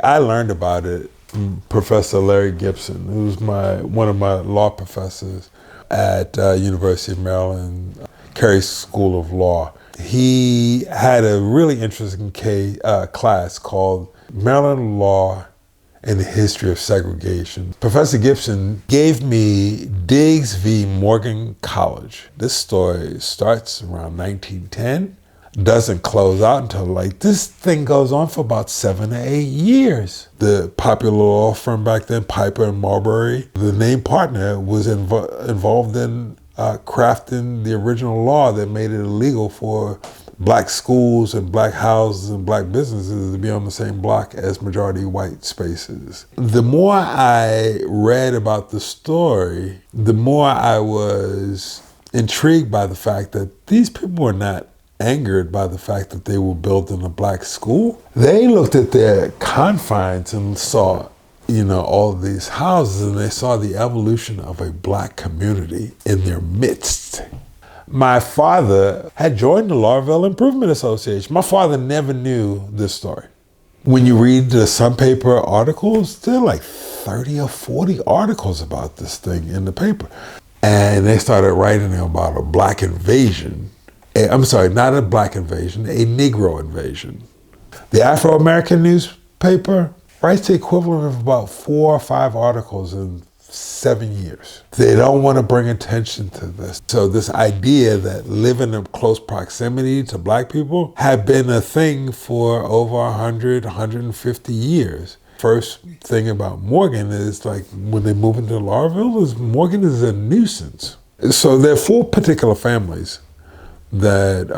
I learned about it from Professor Larry Gibson, who's one of my law professors at University of Maryland, Carey School of Law. He had a really interesting class called Maryland Law and the History of Segregation. Professor Gibson gave me Diggs v. Morgan College. This story starts around 1910, doesn't close out until this thing goes on for about 7 to 8 years. The popular law firm back then, Piper and Marbury, the named partner was involved in crafting the original law that made it illegal for black schools and black houses and black businesses to be on the same block as majority white spaces. The more I read about the story, the more I was intrigued by the fact that these people were not angered by the fact that they were building a black school. They looked at their confines and saw, all of these houses, and they saw the evolution of a black community in their midst. My father had joined the Laurelville Improvement Association. My father never knew this story. When you read the Sun paper articles, there are like 30 or 40 articles about this thing in the paper. And they started writing about a black invasion. I'm sorry, not a black invasion, a Negro invasion. The Afro-American newspaper writes the equivalent of about 4 or 5 articles in 7 years. They don't want to bring attention to this. So this idea that living in close proximity to black people had been a thing for over 100, 150 years. First thing about Morgan is when they move into Laurelville, Morgan is a nuisance. So there are 4 particular families that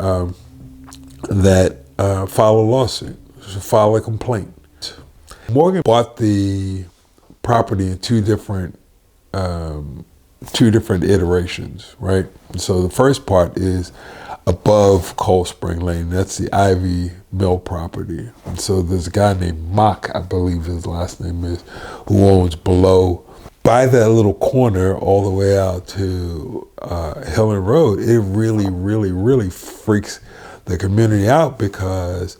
file a lawsuit, file a complaint. Morgan bought the property in two different iterations, right? So the first part is above Cold Spring Lane. That's the Ivy Mill property. And so there's a guy named Mock, I believe his last name is, who owns below. By that little corner all the way out to Hillen Road, it really, really, really freaks the community out because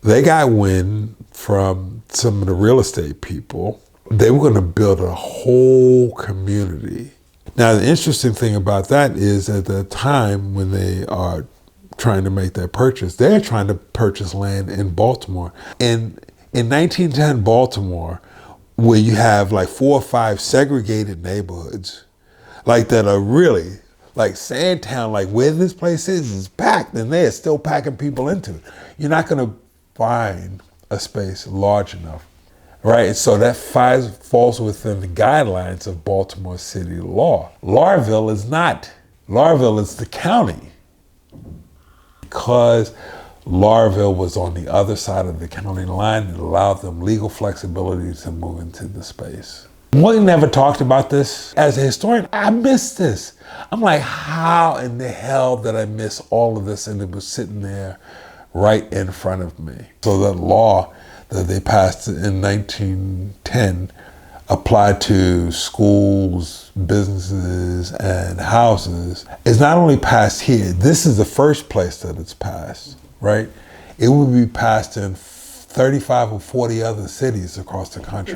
they got wind from some of the real estate people. They were going to build a whole community. Now, the interesting thing about that is at the time when they are trying to make that purchase, they're trying to purchase land in Baltimore. And in 1910 Baltimore, where you have 4 or 5 segregated neighborhoods, that are really Sandtown, where this place is packed, and they're still packing people into it. You're not going to find a space large enough, right? So that falls within the guidelines of Baltimore City law. Laurelville is not. Laurelville is the county because Laurelville was on the other side of the county line. It allowed them legal flexibility to move into the space. Morgan never talked about this. As a historian, I missed this. I'm like, how in the hell did I miss all of this? And it was sitting there right in front of me. So that law that they passed in 1910 applied to schools, businesses, and houses. It's not only passed here. This is the first place that it's passed, right? It would be passed in 35 or 40 other cities across the country.